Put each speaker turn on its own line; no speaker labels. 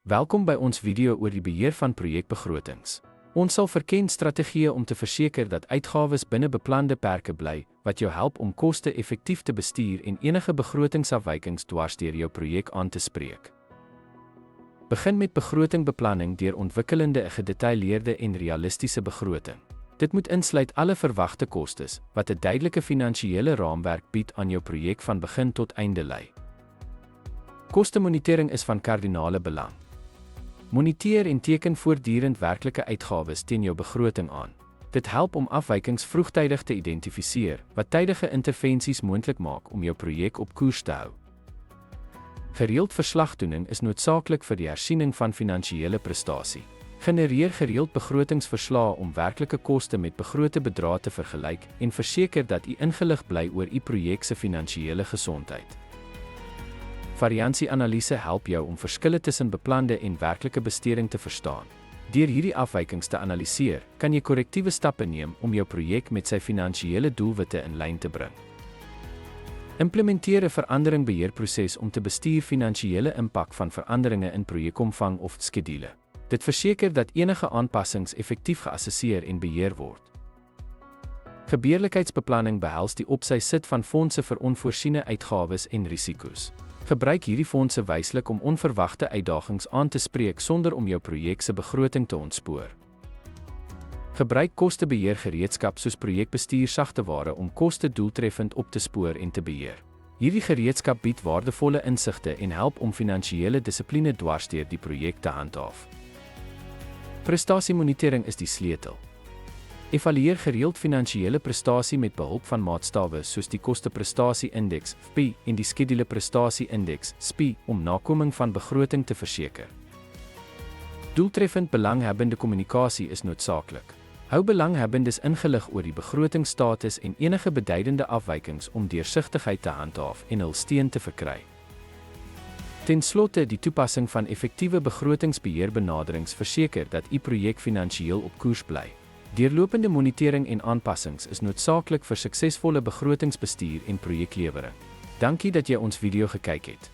Welkom by ons video oor die beheer van projekbegrotings. Ons sal verken strategieë om te verseker dat uitgawes binne beplande perke bly, wat jou help om koste effektief te bestuur en enige begrotingsafwykings dwars deur jou projek aan te spreek. Begin met begrotingbeplanning deur ontwikkelende 'n gedetailleerde en realistiese begroting. Dit moet insluit alle verwagte kostes, wat 'n duidelike finansiële raamwerk bied aan jou projek van begin tot einde lei. Kostemonitering is van kardinale belang. Moniteer en teken voortdurend werklike uitgawes teen jou begroting aan. Dit help om afwykings vroegtydig te identifiseer, wat tydige intervensies moontlik maak om jou projek op koers te hou. Gereeld verslagdoening is noodsaaklik vir die hersiening van finansiële prestasie. Genereer gereeld begrotingsverslae om werklike koste met begrote bedrae te vergelyk en verseker dat u ingelig bly oor u projek se finansiële gesondheid. Variansie-analise help jou om verskille tussen beplande en werklike besteding te verstaan. Deur hierdie afwykings te analiseer, kan jy korrektiewe stappe neem om jou projek met sy finansiële doelwitte in lyn te bring. Implementeer 'n veranderingbeheerproses om te bestuur finansiële impak van veranderinge in projekomvang of skedule. Dit verseker dat enige aanpassings effektief geassesseer en beheer word. Gebeurlikheidsbeplanning behels die opsy-sit van fondse vir onvoorsiene uitgawes en risiko's. Gebruik hierdie fondse wyslik om onverwagte uitdagings aan te spreek sonder om jou projek se begroting te ontspoor. Gebruik kostebeheergereedskap soos projekbestuur sagteware om koste doeltreffend op te spoor en te beheer. Hierdie gereedskap bied waardevolle insigte en help om finansiële dissipline dwars deur die projek te handhaaf. Prestasiemonitering is die sleutel. Evalueer gereeld finansiële prestasie met behulp van maatstawwe soos die koste-prestasie-indeks (FP) en die skedule-prestasie-indeks (SP) om nakoming van begroting te verseker. Doeltreffend belanghebbende kommunikasie is noodsaaklik. Hou belanghebbendes ingelig oor die begrotingsstatus en enige beduidende afwykings om deursigtigheid te handhaaf en hul steun te verkry. Ten slotte, die toepassing van effektiewe begrotingsbeheerbenaderings verseker dat u projek finansiëel op koers bly. Deurlopende monitering en aanpassings is noodsaaklik vir suksesvolle begrotingsbestuur en projeklewering. Dankie dat jy ons video gekyk het.